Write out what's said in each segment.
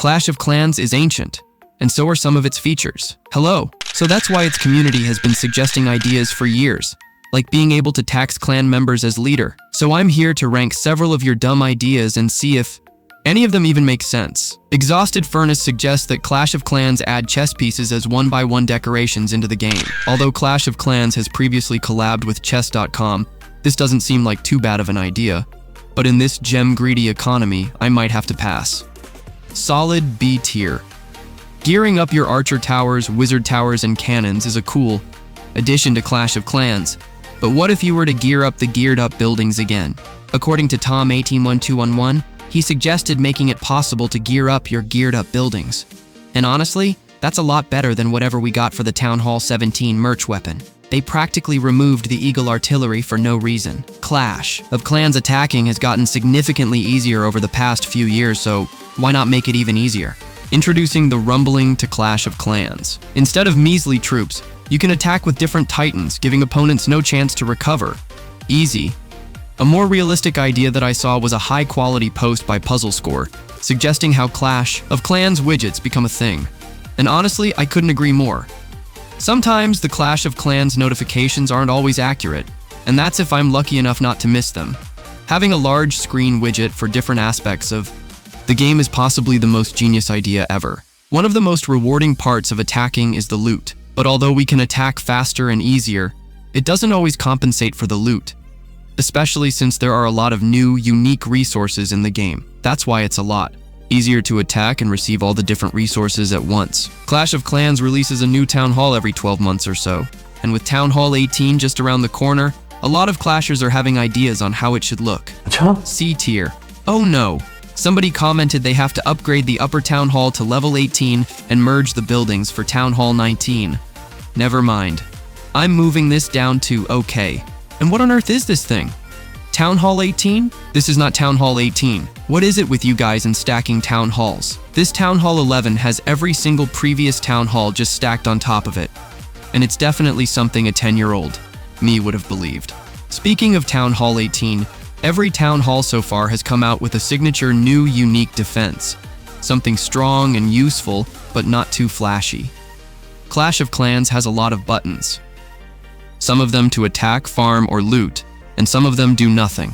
Clash of Clans is ancient, and so are some of its features. Hello. So that's why its community has been suggesting ideas for years, like being able to tax clan members as leader. So I'm here to rank several of your dumb ideas and see if any of them even make sense. Exhausted Furnace suggests that Clash of Clans add chess pieces as one-by-one decorations into the game. Although Clash of Clans has previously collabed with chess.com, this doesn't seem like too bad of an idea. But in this gem-greedy economy, I might have to pass. Solid B tier. Gearing up your archer towers, wizard towers, and cannons is a cool addition to Clash of Clans. But what if you were to gear up the geared-up buildings again? According to Tom181211, he suggested making it possible to gear up your geared-up buildings. And honestly, that's a lot better than whatever we got for the Town Hall 17 merch weapon. They practically removed the Eagle artillery for no reason. Clash of Clans attacking has gotten significantly easier over the past few years, so why not make it even easier? Introducing the rumbling to Clash of Clans. Instead of measly troops, you can attack with different titans, giving opponents no chance to recover. Easy. A more realistic idea that I saw was a high-quality post by Puzzle Score, suggesting how Clash of Clans widgets become a thing. And honestly, I couldn't agree more. Sometimes the Clash of Clans notifications aren't always accurate, and that's if I'm lucky enough not to miss them. Having a large screen widget for different aspects of the game is possibly the most genius idea ever. One of the most rewarding parts of attacking is the loot, but although we can attack faster and easier, it doesn't always compensate for the loot. Especially since there are a lot of new, unique resources in the game. That's why it's a lot easier to attack and receive all the different resources at once. Clash of Clans releases a new Town Hall every 12 months or so, and with Town Hall 18 just around the corner, a lot of Clashers are having ideas on how it should look. C tier. Oh no! Somebody commented they have to upgrade the upper Town Hall to level 18 and merge the buildings for Town Hall 19. Never mind. I'm moving this down to OK. And what on earth is this thing? Town Hall 18? This is not Town Hall 18. What is it with you guys and stacking Town Halls? This Town Hall 11 has every single previous Town Hall just stacked on top of it. And it's definitely something a 10-year-old me would have believed. Speaking of Town Hall 18, every Town Hall so far has come out with a signature new unique defense. Something strong and useful, but not too flashy. Clash of Clans has a lot of buttons. Some of them to attack, farm, or loot, and some of them do nothing.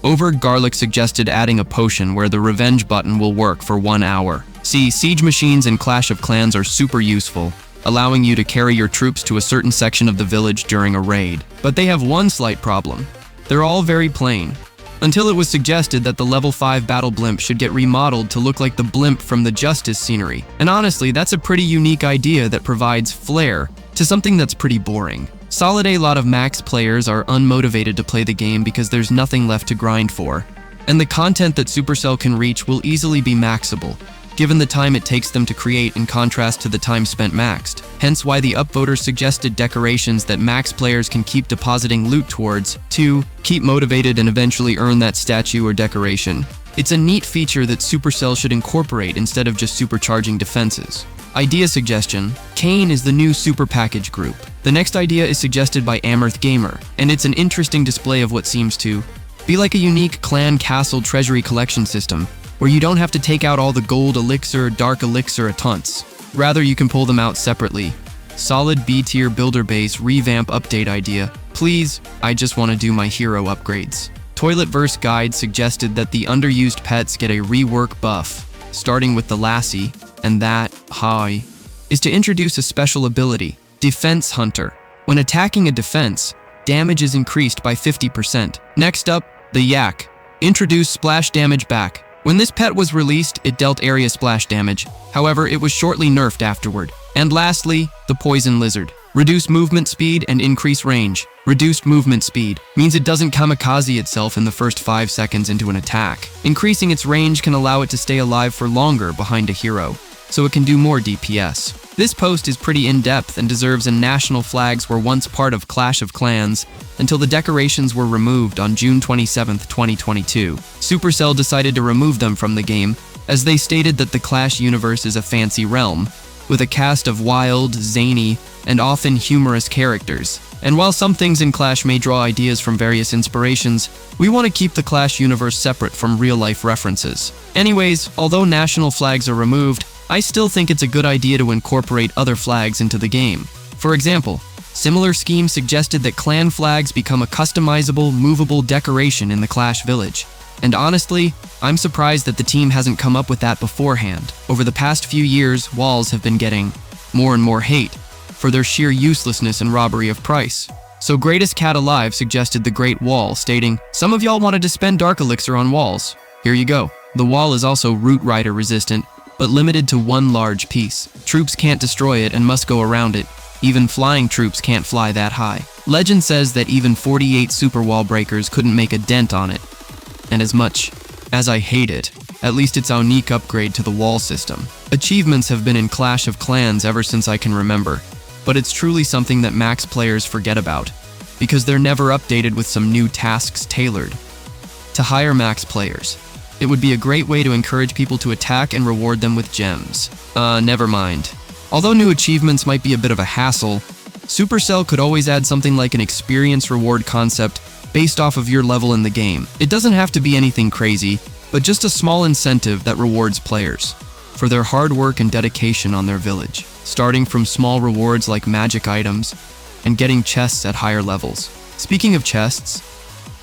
Over Garlic suggested adding a potion where the revenge button will work for 1 hour. See, siege machines in Clash of Clans are super useful, allowing you to carry your troops to a certain section of the village during a raid. But they have one slight problem. They're all very plain. Until it was suggested that the level 5 battle blimp should get remodeled to look like the blimp from the Justice scenery. And honestly, that's a pretty unique idea that provides flair to something that's pretty boring. Solid A lot of max players are unmotivated to play the game because there's nothing left to grind for, and the content that Supercell can reach will easily be maxable, given the time it takes them to create in contrast to the time spent maxed. Hence why the upvoters suggested decorations that max players can keep depositing loot towards to keep motivated and eventually earn that statue or decoration. It's a neat feature that Supercell should incorporate instead of just supercharging defenses. Idea suggestion: Kane is the new super package group. The next idea is suggested by Amirth Gamer, and it's an interesting display of what seems to be like a unique clan castle treasury collection system, where you don't have to take out all the gold elixir, dark elixir attants. Rather, you can pull them out separately. Solid B tier builder base revamp update idea. Please, I just want to do my hero upgrades. Toiletverse Guide suggested that the underused pets get a rework buff, starting with the lassie, and that, hi, is to introduce a special ability, Defense Hunter. When attacking a defense, damage is increased by 50%. Next up, the Yak. Introduce splash damage back. When this pet was released, it dealt area splash damage. However, it was shortly nerfed afterward. And lastly, the Poison Lizard. Reduce movement speed and increase range. Reduced movement speed means it doesn't kamikaze itself in the first 5 seconds into an attack. Increasing its range can allow it to stay alive for longer behind a hero, so it can do more DPS. This post is pretty in-depth and deserves a national flags were once part of Clash of Clans until the decorations were removed on June 27, 2022. Supercell decided to remove them from the game as they stated that the Clash universe is a fancy realm with a cast of wild, zany, and often humorous characters. And while some things in Clash may draw ideas from various inspirations, we want to keep the Clash universe separate from real-life references. Anyways, although national flags are removed, I still think it's a good idea to incorporate other flags into the game. For example, similar schemes suggested that clan flags become a customizable, movable decoration in the Clash village. And honestly, I'm surprised that the team hasn't come up with that beforehand. Over the past few years, walls have been getting more and more hate for their sheer uselessness and robbery of price. So Greatest Cat Alive suggested the Great Wall, stating, "Some of y'all wanted to spend Dark Elixir on walls. Here you go." The wall is also Root Rider resistant, but limited to one large piece. Troops can't destroy it and must go around it. Even flying troops can't fly that high. Legend says that even 48 super wall breakers couldn't make a dent on it. And as much as I hate it, at least it's a unique upgrade to the wall system. Achievements have been in Clash of Clans ever since I can remember, but it's truly something that max players forget about, because they're never updated with some new tasks tailored to higher max players. It would be a great way to encourage people to attack and reward them with gems. Never mind. Although new achievements might be a bit of a hassle, Supercell could always add something like an experience reward concept based off of your level in the game. It doesn't have to be anything crazy, but just a small incentive that rewards players for their hard work and dedication on their village, starting from small rewards like magic items and getting chests at higher levels. Speaking of chests,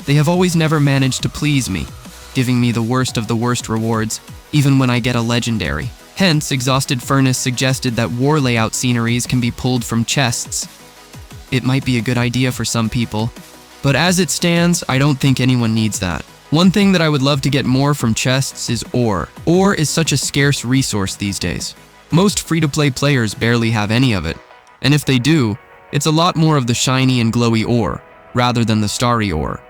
they have always never managed to please me, giving me the worst of the worst rewards, even when I get a legendary. Hence, Exhausted Furnace suggested that war layout sceneries can be pulled from chests. It might be a good idea for some people, but as it stands, I don't think anyone needs that. One thing that I would love to get more from chests is ore. Ore is such a scarce resource these days. Most free-to-play players barely have any of it, and if they do, it's a lot more of the shiny and glowy ore, rather than the starry ore.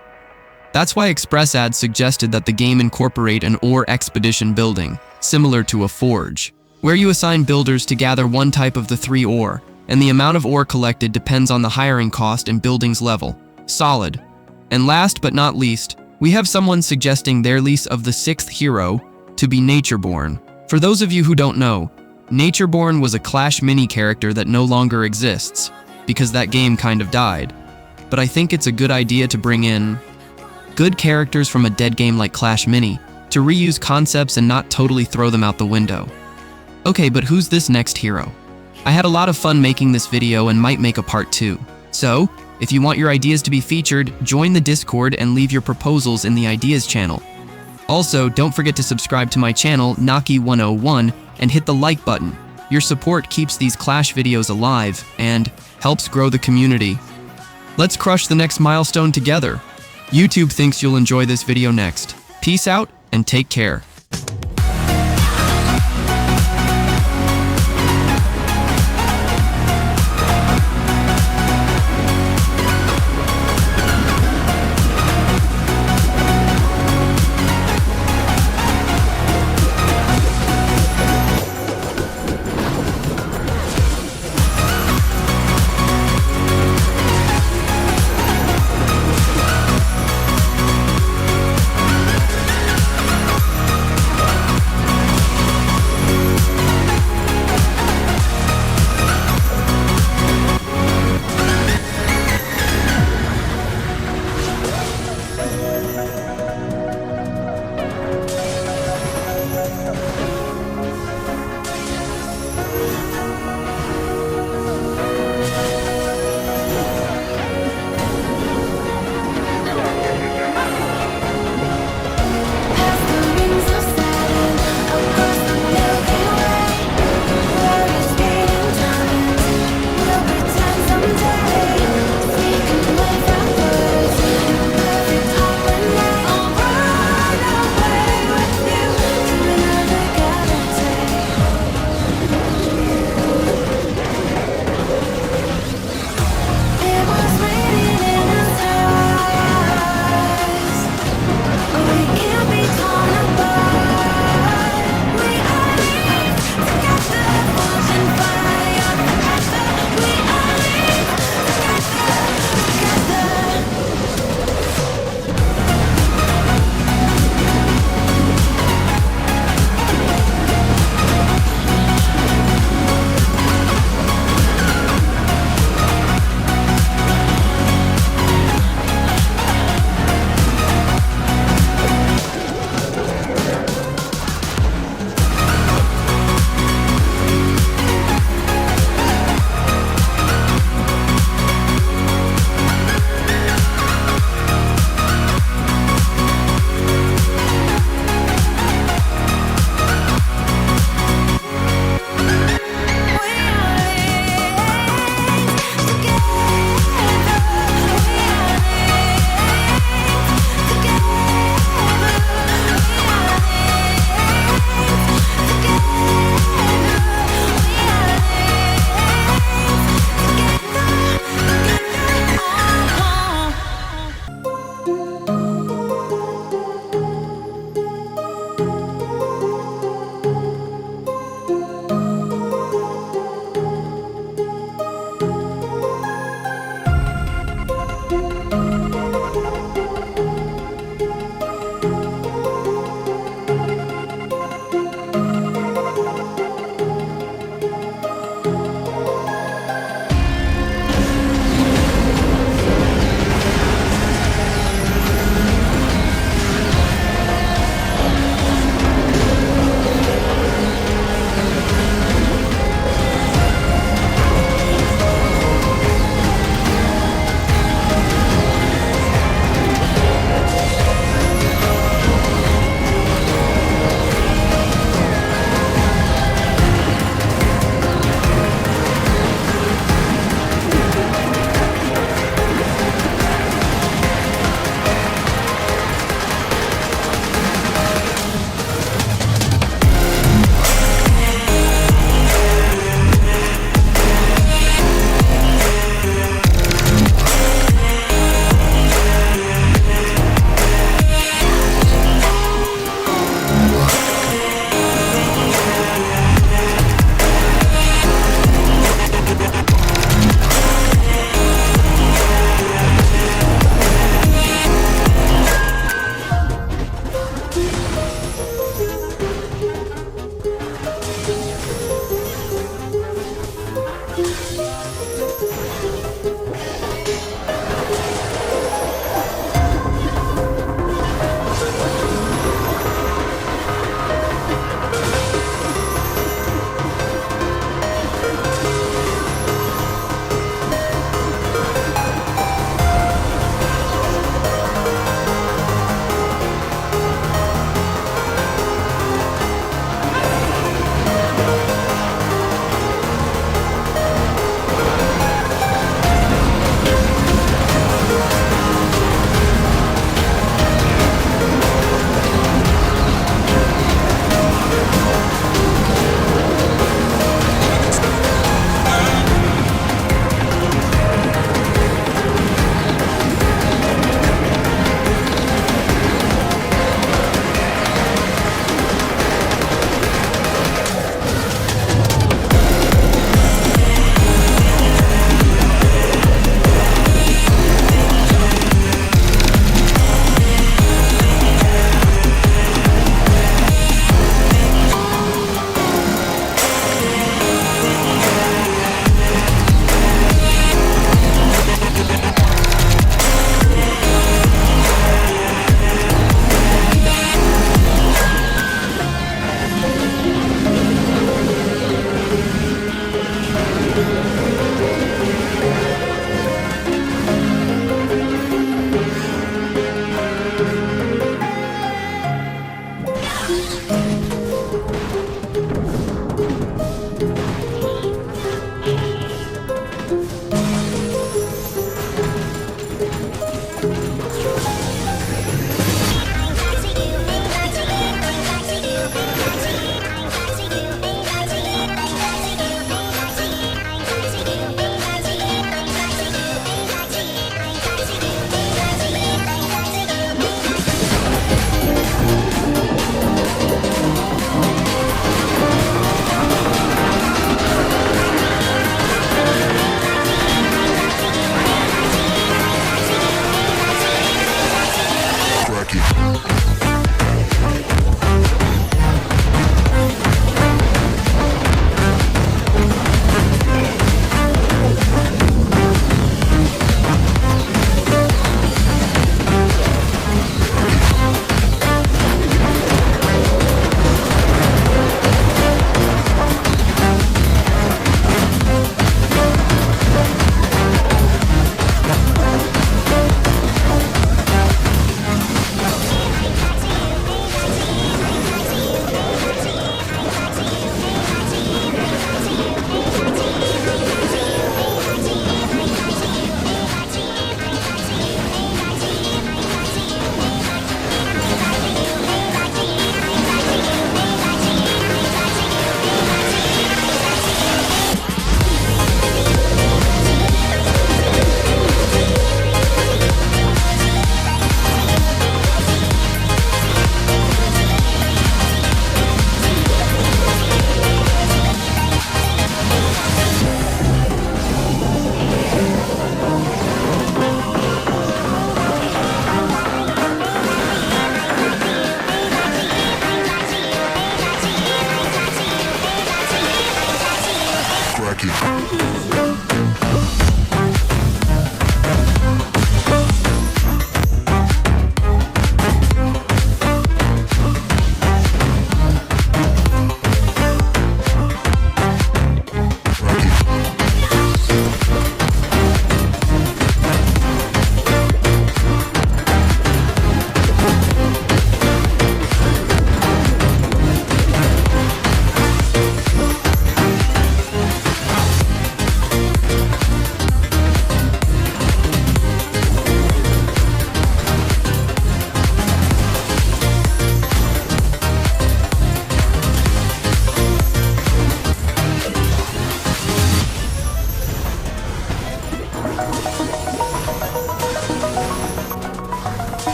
That's why Express Ads suggested that the game incorporate an ore expedition building, similar to a forge, where you assign builders to gather one type of the 3 ore, and the amount of ore collected depends on the hiring cost and building's level. Solid. And last but not least, we have someone suggesting their lease of the 6th hero to be Natureborn. For those of you who don't know, Natureborn was a Clash mini character that no longer exists, because that game kind of died. But I think it's a good idea to bring in good characters from a dead game like Clash Mini, to reuse concepts and not totally throw them out the window. Okay, but who's this next hero? I had a lot of fun making this video and might make a part 2. So, if you want your ideas to be featured, join the Discord and leave your proposals in the Ideas channel. Also, don't forget to subscribe to my channel, Naki101, and hit the like button. Your support keeps these Clash videos alive and helps grow the community. Let's crush the next milestone together. YouTube thinks you'll enjoy this video next. Peace out and take care.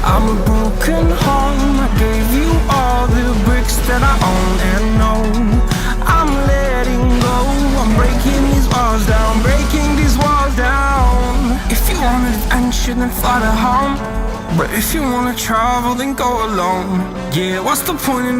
I'm a broken home. I gave you all the bricks that I own and know. I'm letting go. I'm breaking these walls down, breaking these walls down. If you want adventure, then fly to home. But if you wanna travel, then go alone. Yeah, what's the point in